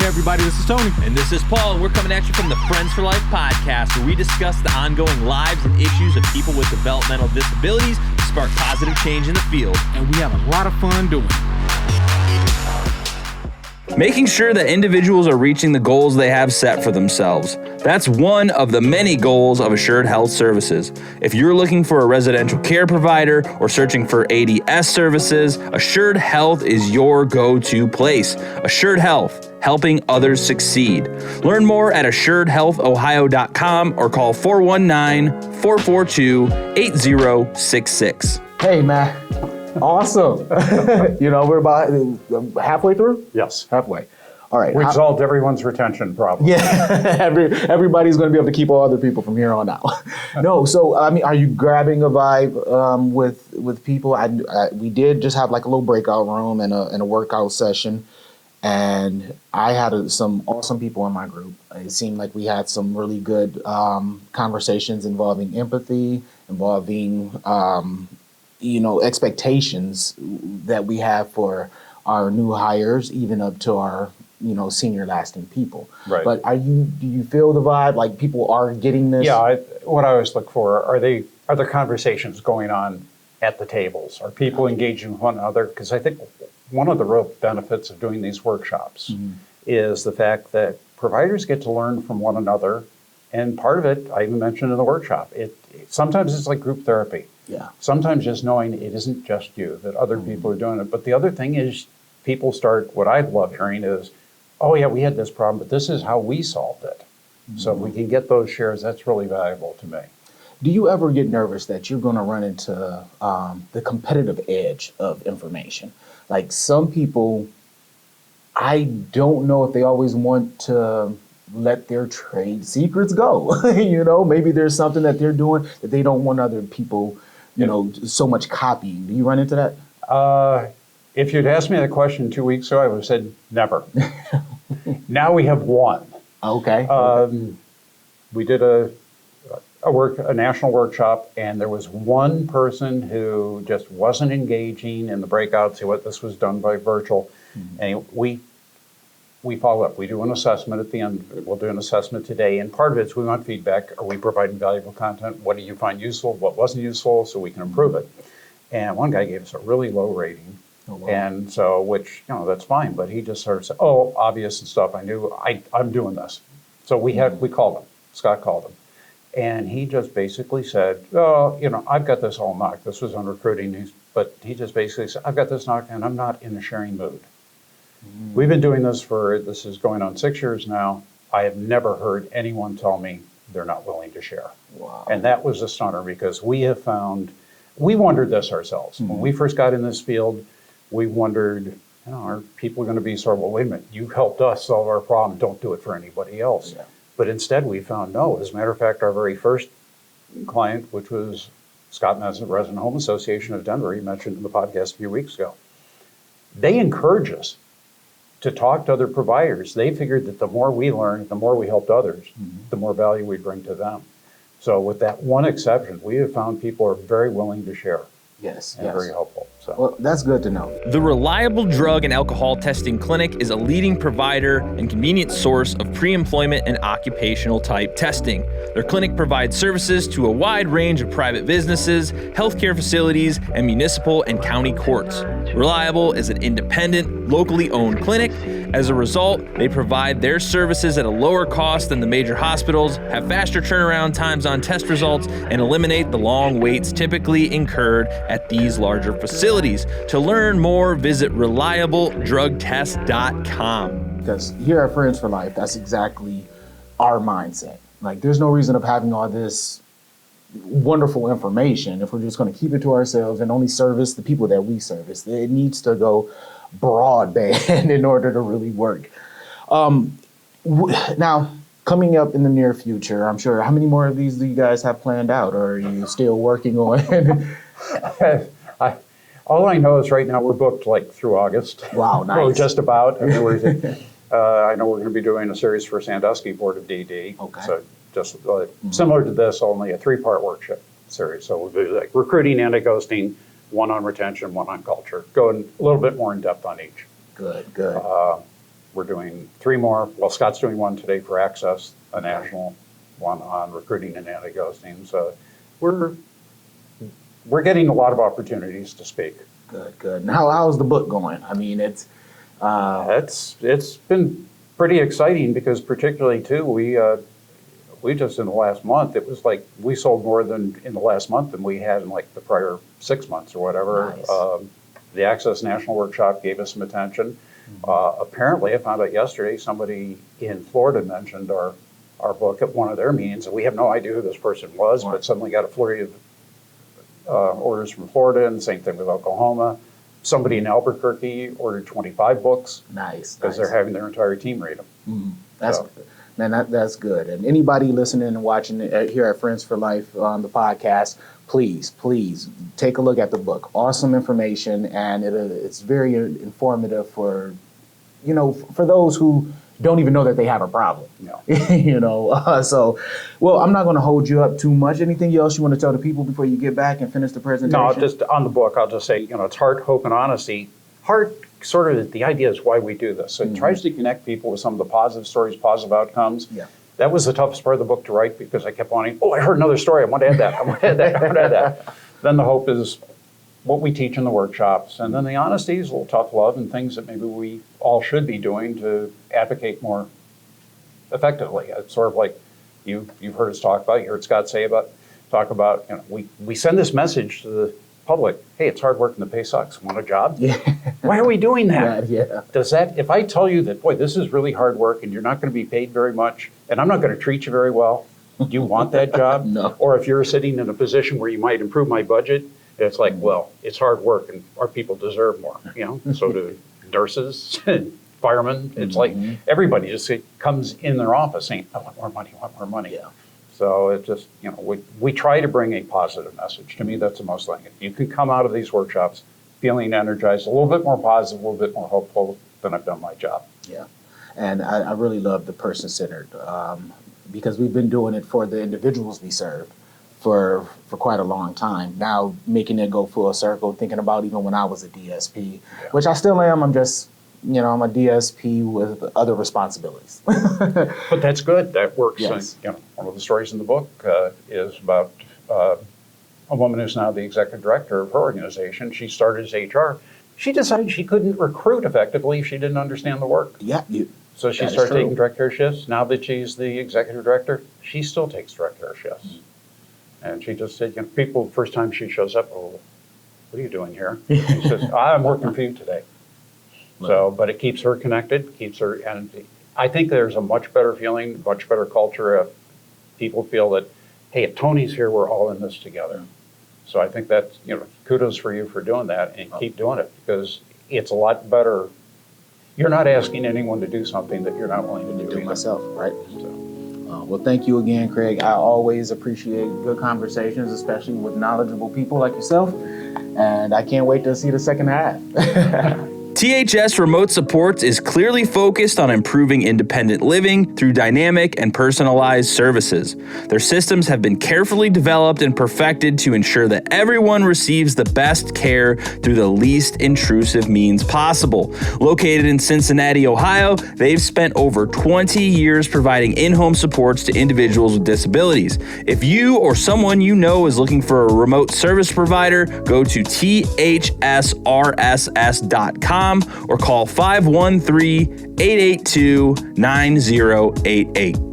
Hey everybody, this is Tony. And this is Paul. We're coming at you from the Friends for Life podcast, where we discuss the ongoing lives and issues of people with developmental disabilities to spark positive change in the field. And we have a lot of fun doing it. Making sure that individuals are reaching the goals they have set for themselves. That's one of the many goals of Assured Health Services. If you're looking for a residential care provider or searching for ADS services, Assured Health is your go-to place. Assured Health, helping others succeed. Learn more at assuredhealthohio.com or call 419-442-8066. Hey, man. Awesome. We're about halfway through? Yes. Halfway. All right. We've solved everyone's retention problem. Yeah. Everybody's going to be able to keep all other people from here on out. No, so, are you grabbing a vibe with people? We did just have like a little breakout room and a workout session. And I had some awesome people in my group. It seemed like we had some really good conversations involving empathy, involving expectations that we have for our new hires, even up to our, senior lasting people. Right. But do you feel the vibe? Like people are getting this? Yeah. What I always look for, are there conversations going on at the tables? Are people engaging with one another? Because I think one of the real benefits of doing these workshops is the fact that providers get to learn from one another. And part of it, I even mentioned in the workshop, sometimes it's like group therapy. Yeah. Sometimes just knowing it isn't just you, that other people are doing it. But the other thing is people start, what I love hearing is, oh yeah, we had this problem, but this is how we solved it. So if we can get those shares, that's really valuable to me. Do you ever get nervous that you're going to run into the competitive edge of information? Like some people, I don't know if they always want to let their trade secrets go. Maybe there's something that they're doing that they don't want other people, so much copying. Do you run into that? If you'd asked me that question 2 weeks ago, I would have said never. Now we have one. Okay. We did a national workshop, and there was one person who just wasn't engaging in the breakouts. This was done by virtual, and we follow up. We do an assessment at the end. We'll do an assessment today, and part of it is we want feedback. Are we providing valuable content? What do you find useful? What wasn't useful? So we can improve it. And one guy gave us a really low rating. Oh, wow. And so, which, that's fine, but he just sort of said, oh, obvious and stuff. I knew I'm doing this. So we called him. Scott called him. And he just basically said, oh, I've got this all knocked. This was on recruiting, but he just basically said, I've got this knocked and I'm not in a sharing mood. We've been doing this this is going on 6 years now. I have never heard anyone tell me they're not willing to share. Wow. And that was a stunner because we wondered this ourselves. When we first got in this field, we wondered, are people going to be sort of, well, wait a minute, you helped us solve our problem, don't do it for anybody else. Yeah. But instead we found no. As a matter of fact, our very first client, which was Scott Mesnet, Resident Home Association of Denver, he mentioned in the podcast a few weeks ago, they encourage us to talk to other providers. They figured that the more we learned, the more we helped others, the more value we bring to them. So with that one exception, we have found people are very willing to share. Yes. Very helpful. So. Well, that's good to know. The Reliable Drug and Alcohol Testing Clinic is a leading provider and convenient source of pre-employment and occupational type testing. Their clinic provides services to a wide range of private businesses, healthcare facilities, and municipal and county courts. Reliable is an independent, locally owned clinic. As a result, they provide their services at a lower cost than the major hospitals, have faster turnaround times on test results, and eliminate the long waits typically incurred at these larger facilities. To learn more, visit reliabledrugtest.com. Because here at Friends for Life, that's exactly our mindset. Like, there's no reason of having all this wonderful information if we're just going to keep it to ourselves and only service the people that we service. It needs to go broadband in order to really work. Now, coming up in the near future, I'm sure, how many more of these do you guys have planned out, or are you still working on? All I know is right now we're booked through August. Wow, nice. Or just about. I know we're going to be doing a series for Sandusky Board of DD. Okay. So just similar to this, only a 3-part workshop series. So we'll do recruiting, anti-ghosting, one on retention, one on culture. Going a little bit more in depth on each. Good. We're doing 3 more. Well, Scott's doing one today for Access, a national one on recruiting and anti-ghosting. So we're getting a lot of opportunities to speak. Good. And how's the book going? I mean, it's been pretty exciting because particularly too, we just in the last month, it was like we sold more than in the last month than we had in like the prior 6 months or whatever. Nice. The Access National Workshop gave us some attention. Apparently, I found out yesterday somebody in Florida mentioned our book at one of their meetings, and we have no idea who this person was, but suddenly got a flurry of orders from Florida, and same thing with Oklahoma. Somebody in Albuquerque ordered 25 books. Nice. Because they're having their entire team read them. That's good. And anybody listening and watching here at Friends for Life on the podcast, please take a look at the book. Awesome information, and it's very informative for those who don't even know that they have a problem. No. So, well, I'm not going to hold you up too much. Anything else you want to tell the people before you get back and finish the presentation? No, just on the book, I'll just say, it's heart, hope, and honesty. Heart, sort of the idea is why we do this. So it tries to connect people with some of the positive stories, positive outcomes. Yeah. That was the toughest part of the book to write because I kept wanting, I heard another story. I want to add that. I want to add that. I want to add that. Then the hope is what we teach in the workshops. And then the honesty is a little tough love and things that maybe we all should be doing to advocate more effectively. It's sort of like you've heard us talk about, you heard Scott talk about, we send this message to the public, hey, it's hard work and the pay sucks. Want a job? Yeah. Why are we doing that? Yeah. Does that, if I tell you that, boy, this is really hard work and you're not going to be paid very much and I'm not going to treat you very well, do you want that job? No. Or if you're sitting in a position where you might improve my budget, it's like, well, it's hard work and our people deserve more, so do nurses and firemen. It's like everybody just comes in their office saying, I want more money. Yeah. So it just, we try to bring a positive message. To me, that's the most thing. If you can come out of these workshops feeling energized, a little bit more positive, a little bit more hopeful, then I've done my job. Yeah. And I really love the person-centered because we've been doing it for the individuals we serve for quite a long time. Now making it go full circle, thinking about even when I was a DSP, which I still am. I'm just, I'm a DSP with other responsibilities. But that's good. That works. Yes. One of the stories in the book is about a woman who's now the executive director of her organization. She started as HR. She decided she couldn't recruit effectively if she didn't understand the work. Yeah. So she started taking direct hire shifts. Now that she's the executive director, she still takes direct hire shifts. And she just said, people, first time she shows up, what are you doing here? She says, I'm working for you today. So, but it keeps her connected, and I think there's a much better feeling, much better culture if people feel that, hey, if Tony's here, we're all in this together. So I think that, kudos for you for doing that and keep doing it because it's a lot better. You're not asking anyone to do something that you're not willing to do myself, right? Well, thank you again, Craig. I always appreciate good conversations, especially with knowledgeable people like yourself. And I can't wait to see the second half. THS Remote Supports is clearly focused on improving independent living through dynamic and personalized services. Their systems have been carefully developed and perfected to ensure that everyone receives the best care through the least intrusive means possible. Located in Cincinnati, Ohio, they've spent over 20 years providing in-home supports to individuals with disabilities. If you or someone you know is looking for a remote service provider, go to thsrss.com or call 513-882-9088.